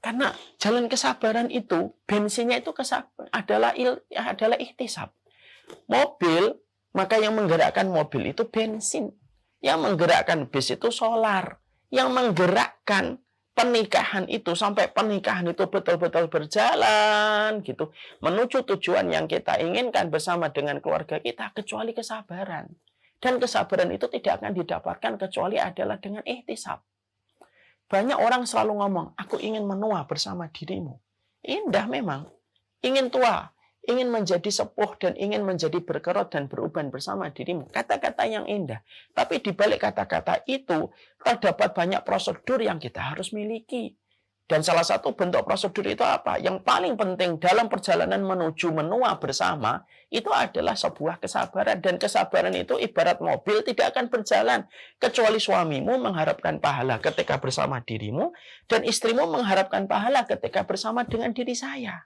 Karena jalan kesabaran itu, bensinnya itu adalah ihtisab. Mobil, maka yang menggerakkan mobil itu bensin. Yang menggerakkan bis itu solar. Yang menggerakkan pernikahan itu sampai pernikahan itu betul-betul berjalan gitu menuju tujuan yang kita inginkan bersama dengan keluarga kita kecuali kesabaran. Dan kesabaran itu tidak akan didapatkan kecuali adalah dengan ihtisab. Banyak orang selalu ngomong, aku ingin menua bersama dirimu. Indah memang. Ingin tua. Ingin menjadi sepuh dan ingin menjadi berkerut dan beruban bersama dirimu. Kata-kata yang indah. Tapi di balik kata-kata itu terdapat banyak prosedur yang kita harus miliki. Dan salah satu bentuk prosedur itu apa? Yang paling penting dalam perjalanan menuju menua bersama itu adalah sebuah kesabaran. Dan kesabaran itu ibarat mobil tidak akan berjalan kecuali suamimu mengharapkan pahala ketika bersama dirimu dan istrimu mengharapkan pahala ketika bersama dengan diri saya.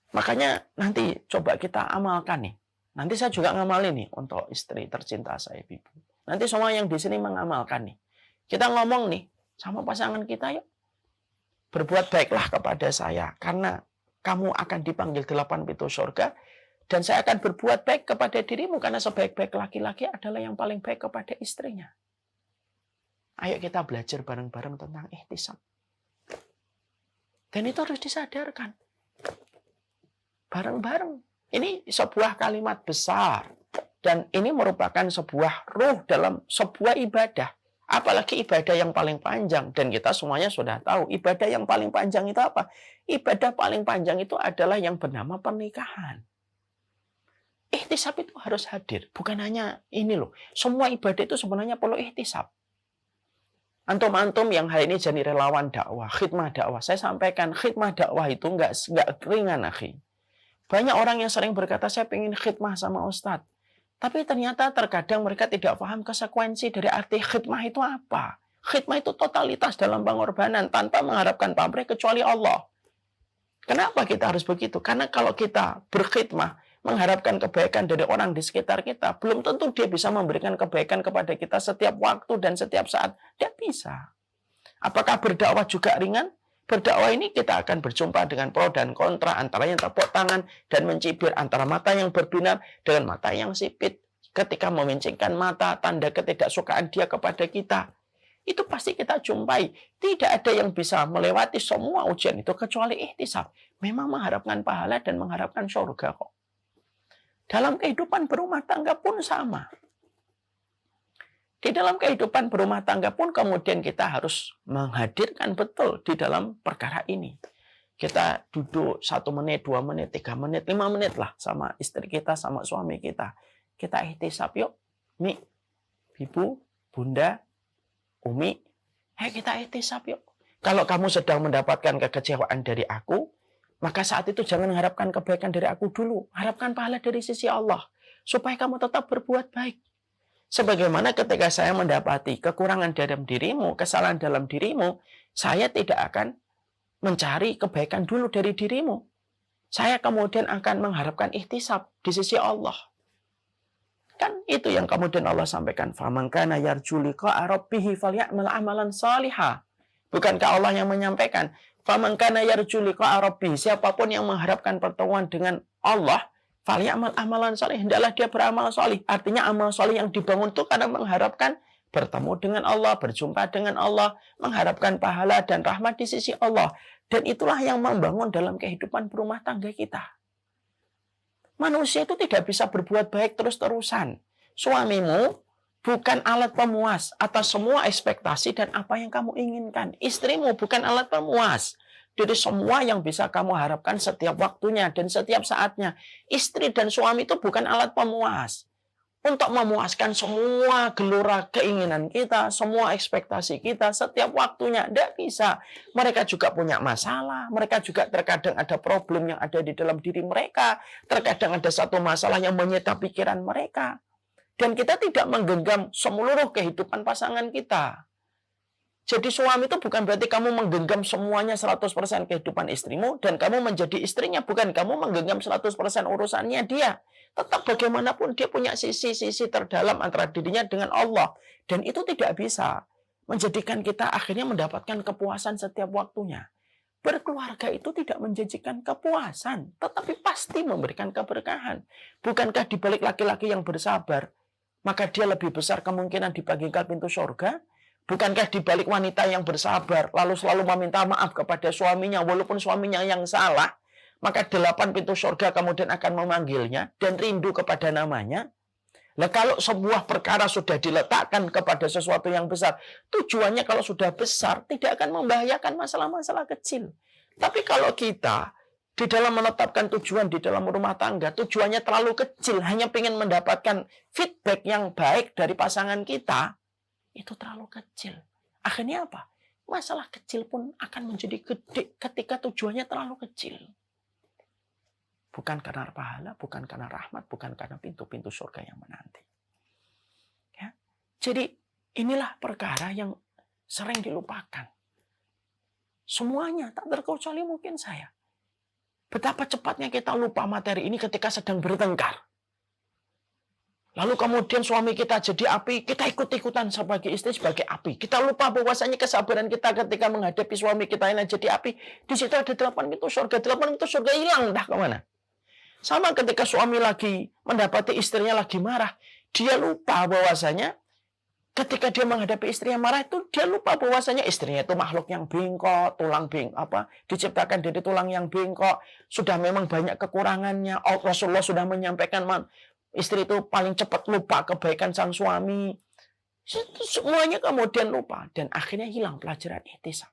Makanya nanti coba kita amalkan nih. Nanti saya juga ngamalin nih untuk istri tercinta saya, Ibu. Nanti semua yang di sini mengamalkan nih. Kita ngomong nih sama pasangan kita, yuk. Berbuat baiklah kepada saya. Karena kamu akan dipanggil 8 pintu surga. Dan saya akan berbuat baik kepada dirimu. Karena sebaik-baik laki-laki adalah yang paling baik kepada istrinya. Ayo kita belajar bareng-bareng tentang ihtisab. Dan itu harus disadarkan. Bareng-bareng. Ini sebuah kalimat besar. Dan ini merupakan sebuah ruh dalam sebuah ibadah. Apalagi ibadah yang paling panjang. Dan kita semuanya sudah tahu. Ibadah yang paling panjang itu apa? Ibadah paling panjang itu adalah yang bernama pernikahan. Ihtisab itu harus hadir. Bukan hanya ini loh. Semua ibadah itu sebenarnya perlu ihtisab. Antum-antum yang hari ini jadi relawan dakwah, khidmah dakwah. Saya sampaikan khidmah dakwah itu nggak ringan, akhi. Banyak orang yang sering berkata, saya ingin khidmah sama Ustadz. Tapi ternyata terkadang mereka tidak paham konsekuensi dari arti khidmah itu apa. Khidmah itu totalitas dalam pengorbanan tanpa mengharapkan pamrih kecuali Allah. Kenapa kita harus begitu? Karena kalau kita berkhidmah, mengharapkan kebaikan dari orang di sekitar kita, belum tentu dia bisa memberikan kebaikan kepada kita setiap waktu dan setiap saat. Tidak bisa. Apakah berdakwah juga ringan? Berdakwah ini kita akan berjumpa dengan pro dan kontra, antara yang tepuk tangan dan mencibir, antara mata yang berbinar dengan mata yang sipit.
ketika memincingkan mata, tanda ketidaksukaan dia kepada kita. Itu pasti kita jumpai. Tidak ada yang bisa melewati semua ujian itu kecuali ihtisab. Memang mengharapkan pahala dan mengharapkan surga kok. Dalam kehidupan berumah tangga pun sama. Di dalam kehidupan berumah tangga pun kemudian kita harus menghadirkan betul di dalam perkara ini. Kita duduk 1 menit, 2 menit, 3 menit, 5 menit lah sama istri kita, sama suami kita. Kita ihtisab yuk. Mi, ibu, bunda, Umi, ayo kita ihtisab yuk. Kalau kamu sedang mendapatkan kekecewaan dari aku, maka saat itu jangan mengharapkan kebaikan dari aku dulu. Harapkan pahala dari sisi Allah. Supaya kamu tetap berbuat baik. Sebagaimana ketika saya mendapati kekurangan dalam dirimu, kesalahan dalam dirimu, saya tidak akan mencari kebaikan dulu dari dirimu. Saya kemudian akan mengharapkan ihtisab di sisi Allah. Kan itu yang kemudian Allah sampaikan. Faman kana yarju liqa'a rabbih falyamal amalan salihah. Bukankah Allah yang menyampaikan? Faman kana yarju liqa'a rabbih. Siapapun yang mengharapkan pertemuan dengan Allah, falyamal amalan salih. Hendaklah dia beramal salih. Artinya amal salih yang dibangun itu karena mengharapkan bertemu dengan Allah, berjumpa dengan Allah, mengharapkan pahala dan rahmat di sisi Allah. Dan itulah yang membangun dalam kehidupan berumah tangga kita. Manusia itu tidak bisa berbuat baik terus-terusan. Suamimu bukan alat pemuas atas semua ekspektasi dan apa yang kamu inginkan. Istrimu bukan alat pemuas dari semua yang bisa kamu harapkan setiap waktunya dan setiap saatnya. Istri dan suami itu bukan alat pemuas untuk memuaskan semua gelora keinginan kita, semua ekspektasi kita setiap waktunya. Tidak bisa. Mereka juga punya masalah. Mereka juga terkadang ada problem yang ada di dalam diri mereka. Terkadang ada satu masalah yang menyita pikiran mereka. Dan kita tidak menggenggam seluruh kehidupan pasangan kita. Jadi suami itu bukan berarti kamu menggenggam semuanya 100% kehidupan istrimu. Dan kamu menjadi istrinya. Bukan kamu menggenggam 100% urusannya dia. Tetap bagaimanapun dia punya sisi-sisi terdalam antara dirinya dengan Allah. Dan itu tidak bisa menjadikan kita akhirnya mendapatkan kepuasan setiap waktunya. Berkeluarga itu tidak menjanjikan kepuasan, tetapi pasti memberikan keberkahan. Bukankah di balik laki-laki yang bersabar, maka dia lebih besar kemungkinan dibagikan pintu surga? Bukankah di balik wanita yang bersabar, lalu selalu meminta maaf kepada suaminya, walaupun suaminya yang salah, maka 8 pintu surga kemudian akan memanggilnya dan rindu kepada namanya. Nah, kalau sebuah perkara sudah diletakkan kepada sesuatu yang besar, tujuannya kalau sudah besar tidak akan membahayakan masalah-masalah kecil. Tapi kalau kita di dalam menetapkan tujuan di dalam rumah tangga, tujuannya terlalu kecil, hanya ingin mendapatkan feedback yang baik dari pasangan kita, itu terlalu kecil. Akhirnya apa? Masalah kecil pun akan menjadi gede ketika tujuannya terlalu kecil. Bukan karena pahala, bukan karena rahmat, bukan karena pintu-pintu surga yang menanti. Ya. Jadi inilah perkara yang sering dilupakan. Semuanya, tak terkecuali mungkin saya. Betapa cepatnya kita lupa materi ini ketika sedang bertengkar. Lalu kemudian suami kita jadi api, kita ikut-ikutan sebagai istri sebagai api. Kita lupa bahwasanya kesabaran kita ketika menghadapi suami kita yang jadi api. Di situ ada 8 pintu surga. 8 pintu surga hilang entah kemana. Sama ketika suami lagi mendapati istrinya lagi marah, dia lupa bahwasanya ketika dia menghadapi istri yang marah itu dia lupa bahwasanya istrinya itu makhluk yang bengkok, diciptakan dari tulang yang bengkok, sudah memang banyak kekurangannya. Rasulullah sudah menyampaikan istri itu paling cepat lupa kebaikan sang suami. Semuanya kemudian lupa dan akhirnya hilang pelajaran ihtisab.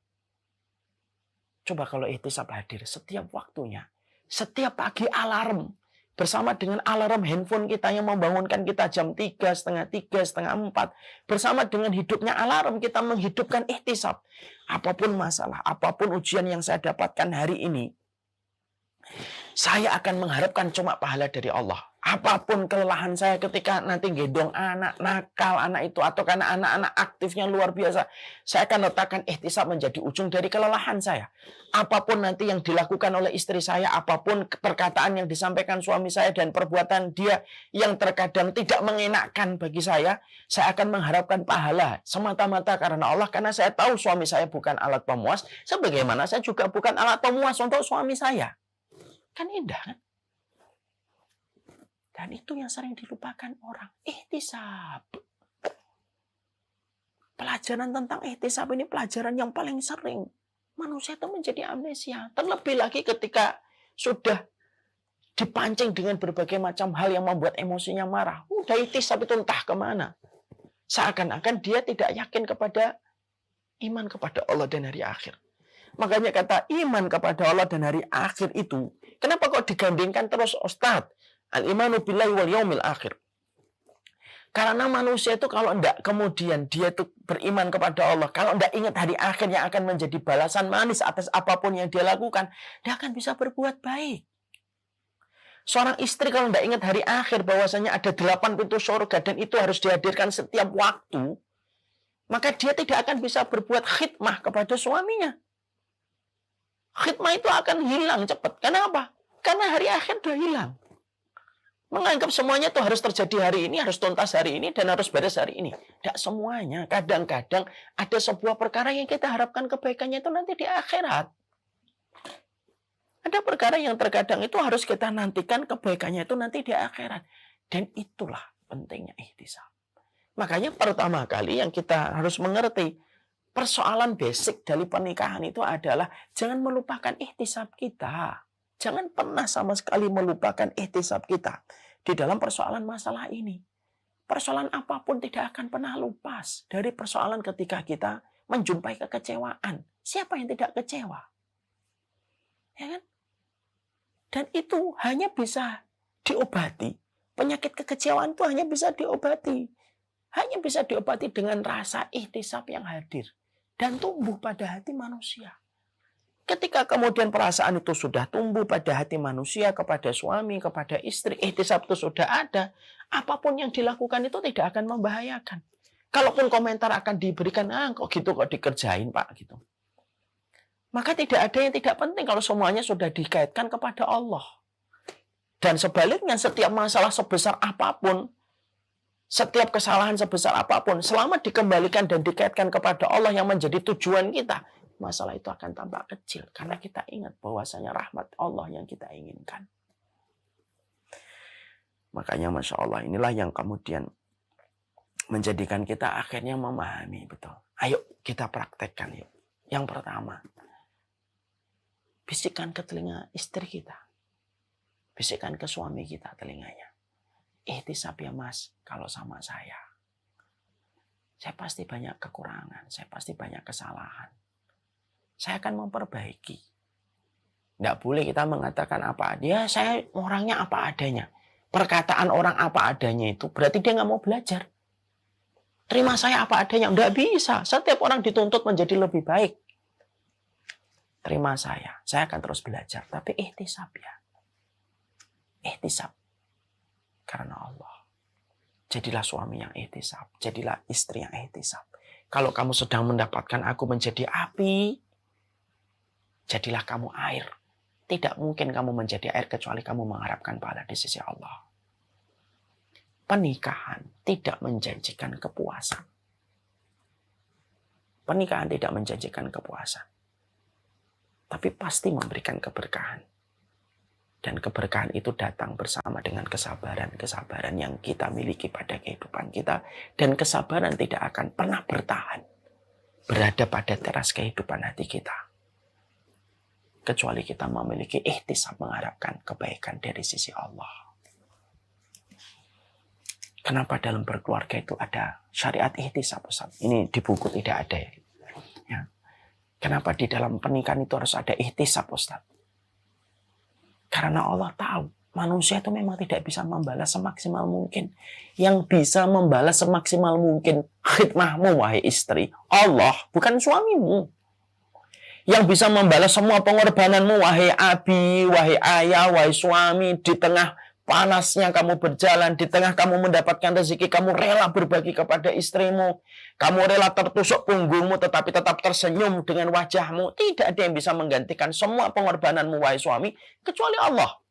Coba kalau ihtisab hadir setiap waktunya. Setiap pagi alarm bersama dengan alarm handphone kita yang membangunkan kita jam 3, setengah 3, setengah 4. Bersama dengan hidupnya alarm kita menghidupkan ihtisab. Apapun masalah, apapun ujian yang saya dapatkan hari ini, saya akan mengharapkan cuma pahala dari Allah. Apapun kelelahan saya ketika nanti gendong anak nakal, anak itu atau karena anak-anak aktifnya luar biasa, saya akan letakkan ihtisab menjadi ujung dari kelelahan saya. Apapun nanti yang dilakukan oleh istri saya, apapun perkataan yang disampaikan suami saya dan perbuatan dia yang terkadang tidak mengenakkan bagi saya akan mengharapkan pahala semata-mata karena Allah, karena saya tahu suami saya bukan alat pemuas, sebagaimana saya juga bukan alat pemuas untuk suami saya. Kan indah kan? Dan itu yang sering dilupakan orang. Ihtisab. Pelajaran tentang ihtisab ini pelajaran yang paling sering. Manusia itu menjadi amnesia. Terlebih lagi ketika sudah dipancing dengan berbagai macam hal yang membuat emosinya marah. Udah ihtisab itu entah kemana. Seakan-akan dia tidak yakin kepada iman kepada Allah dan hari akhir. Makanya kata iman kepada Allah dan hari akhir itu, kenapa kok digandingkan terus Ustadz? Al-imanu billahi wal yaumil akhir. Karena manusia itu kalau tidak kemudian dia itu beriman kepada Allah, kalau tidak ingat hari akhir yang akan menjadi balasan manis atas apapun yang dia lakukan, dia akan bisa berbuat baik. Seorang istri kalau tidak ingat hari akhir bahwasanya ada 8 pintu surga dan itu harus dihadirkan setiap waktu, maka dia tidak akan bisa berbuat khidmah kepada suaminya. Khidmah itu akan hilang cepat. Kenapa? Karena hari akhir sudah hilang. Menganggap semuanya itu harus terjadi hari ini, harus tuntas hari ini, dan harus beres hari ini. Tidak semuanya. Kadang-kadang ada sebuah perkara yang kita harapkan kebaikannya itu nanti di akhirat. Ada perkara yang terkadang itu harus kita nantikan kebaikannya itu nanti di akhirat. Dan itulah pentingnya ihtisab. Makanya pertama kali yang kita harus mengerti, persoalan basic dari pernikahan itu adalah jangan melupakan ihtisab kita. Jangan pernah sama sekali melupakan ihtisab kita di dalam persoalan masalah ini. Persoalan apapun tidak akan pernah lepas dari persoalan ketika kita menjumpai kekecewaan. Siapa yang tidak kecewa? Ya kan? Dan itu hanya bisa diobati. Penyakit kekecewaan itu hanya bisa diobati. Hanya bisa diobati dengan rasa ihtisab yang hadir dan tumbuh pada hati manusia. Ketika kemudian perasaan itu sudah tumbuh pada hati manusia, kepada suami, kepada istri, ihtisab itu sudah ada, apapun yang dilakukan itu tidak akan membahayakan. Kalaupun komentar akan diberikan, kok gitu kok dikerjain Pak gitu. Maka tidak ada yang tidak penting kalau semuanya sudah dikaitkan kepada Allah. Dan sebaliknya setiap masalah sebesar apapun, setiap kesalahan sebesar apapun, selama dikembalikan dan dikaitkan kepada Allah yang menjadi tujuan kita, masalah itu akan tampak kecil. Karena kita ingat bahwasanya rahmat Allah yang kita inginkan. Makanya Masya Allah inilah yang kemudian menjadikan kita akhirnya memahami betul. Ayo kita praktekkan yuk. Yang pertama, bisikan ke telinga istri kita. Bisikan ke suami kita telinganya. Ihtisab ya Mas, kalau sama saya pasti banyak kekurangan, saya pasti banyak kesalahan. Saya akan memperbaiki. Tidak boleh kita mengatakan apa adanya. Saya orangnya apa adanya. Perkataan orang apa adanya itu berarti dia nggak mau belajar. Terima saya apa adanya. Tidak bisa. Setiap orang dituntut menjadi lebih baik. Terima saya akan terus belajar. Tapi ihtisab ya. Ihtisab. Karena Allah. Jadilah suami yang ihtisab. Jadilah istri yang ihtisab. Kalau kamu sedang mendapatkan aku menjadi api, jadilah kamu air. Tidak mungkin kamu menjadi air kecuali kamu mengharapkan pahala di sisi Allah. Pernikahan tidak menjanjikan kepuasan. Pernikahan tidak menjanjikan kepuasan. Tapi pasti memberikan keberkahan. Dan keberkahan itu datang bersama dengan kesabaran-kesabaran yang kita miliki pada kehidupan kita. Dan kesabaran tidak akan pernah bertahan. Berada pada teras kehidupan hati kita. Kecuali kita memiliki ihtisab mengharapkan kebaikan dari sisi Allah. Kenapa dalam berkeluarga itu ada syariat ihtisab, Ustaz? Ini di buku tidak ada ya. Kenapa di dalam pernikahan itu harus ada ihtisab, Ustaz? Karena Allah tahu manusia itu memang tidak bisa membalas semaksimal mungkin. Yang bisa membalas semaksimal mungkin khidmahmu, wahai istri, Allah, bukan suamimu. Yang bisa membalas semua pengorbananmu, wahai abi, wahai ayah, wahai suami, di tengah panasnya kamu berjalan, di tengah kamu mendapatkan rezeki, kamu rela berbagi kepada istrimu, kamu rela tertusuk punggungmu, tetapi tetap tersenyum dengan wajahmu. Tidak ada yang bisa menggantikan semua pengorbananmu, wahai suami, kecuali Allah.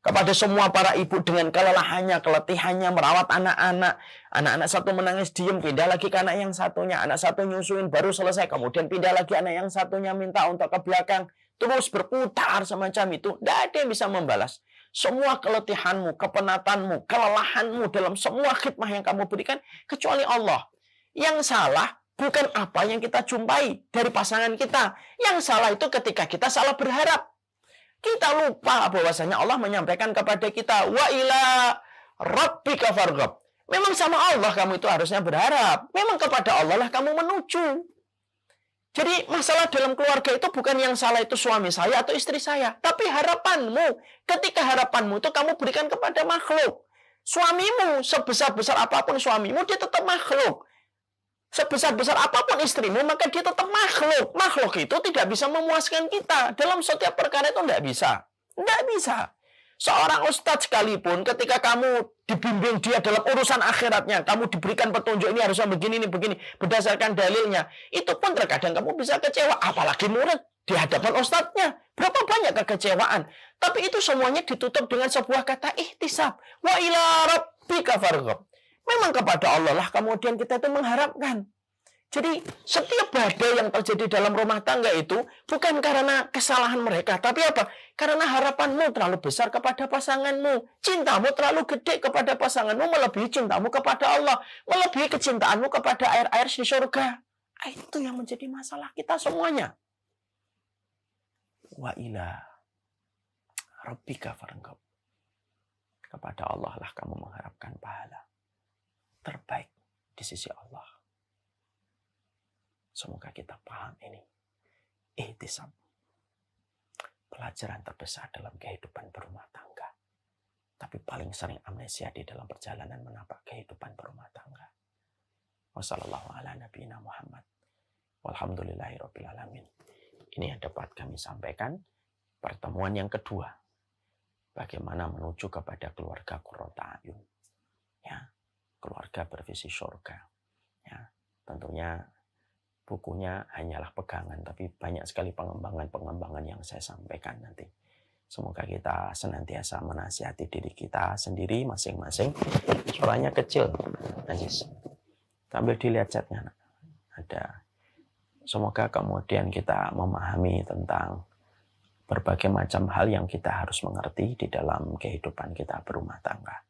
Kepada semua para ibu dengan kelelahannya, keletihannya, merawat anak-anak. Anak-anak satu menangis diam, pindah lagi ke anak yang satunya. Anak satu nyusuin, baru selesai. Kemudian pindah lagi anak yang satunya minta untuk ke belakang. Terus berputar semacam itu. Tidak ada yang bisa membalas. semua keletihanmu, kepenatanmu, kelelahanmu dalam semua khidmah yang kamu berikan, kecuali Allah. Yang salah bukan apa yang kita jumpai dari pasangan kita. Yang salah itu ketika kita salah berharap. Kita lupa bahwasanya Allah menyampaikan kepada kita, wa ila rabbika farghab. Memang sama Allah kamu itu harusnya berharap. Memang kepada Allah lah kamu menuju. Jadi masalah dalam keluarga itu bukan yang salah itu suami saya atau istri saya. Tapi harapanmu. Ketika harapanmu itu kamu berikan kepada makhluk. Suamimu, sebesar-besar apapun suamimu, dia tetap makhluk. Sebesar-besar apapun istrimu, maka dia tetap makhluk. Makhluk itu tidak bisa memuaskan kita. Dalam setiap perkara itu tidak bisa. Tidak bisa. Seorang ustadz sekalipun ketika kamu dibimbing dia dalam urusan akhiratnya, kamu diberikan petunjuk ini harusnya begini, ini begini, berdasarkan dalilnya, itu pun terkadang kamu bisa kecewa, apalagi murid di hadapan ustadznya. Berapa banyak kekecewaan. Tapi itu semuanya ditutup dengan sebuah kata ihtisab. Wa ila rabbika farghab. Memang kepada Allah lah kemudian kita itu mengharapkan. Jadi setiap badai yang terjadi dalam rumah tangga itu bukan karena kesalahan mereka, tapi apa? Karena harapanmu terlalu besar kepada pasanganmu. Cintamu terlalu gede kepada pasanganmu, melebihi cintamu kepada Allah. Melebihi kecintaanmu kepada air-air di surga. Itu yang menjadi masalah kita semuanya. Wa ila rabbika farghab. Kepada Allah lah kamu mengharapkan pahala terbaik di sisi Allah. Semoga kita paham ini. Ihtisab. Pelajaran terbesar dalam kehidupan berumah tangga. Tapi paling sering amnesia di dalam perjalanan menapak kehidupan berumah tangga. Wassallallahu ala nabiyina Muhammad. Walhamdulillahirabbil alamin. Ini yang dapat kami sampaikan. Pertemuan yang kedua. Bagaimana menuju kepada keluarga qurrata ayun. Ya, keluarga bervisi surga. Ya, tentunya bukunya hanyalah pegangan, tapi banyak sekali pengembangan-pengembangan yang saya sampaikan nanti. Semoga kita senantiasa menasihati diri kita sendiri masing-masing. Suaranya kecil, Najis. Sambil dilihat chatnya. Ada. Semoga kemudian kita memahami tentang berbagai macam hal yang kita harus mengerti di dalam kehidupan kita berumah tangga.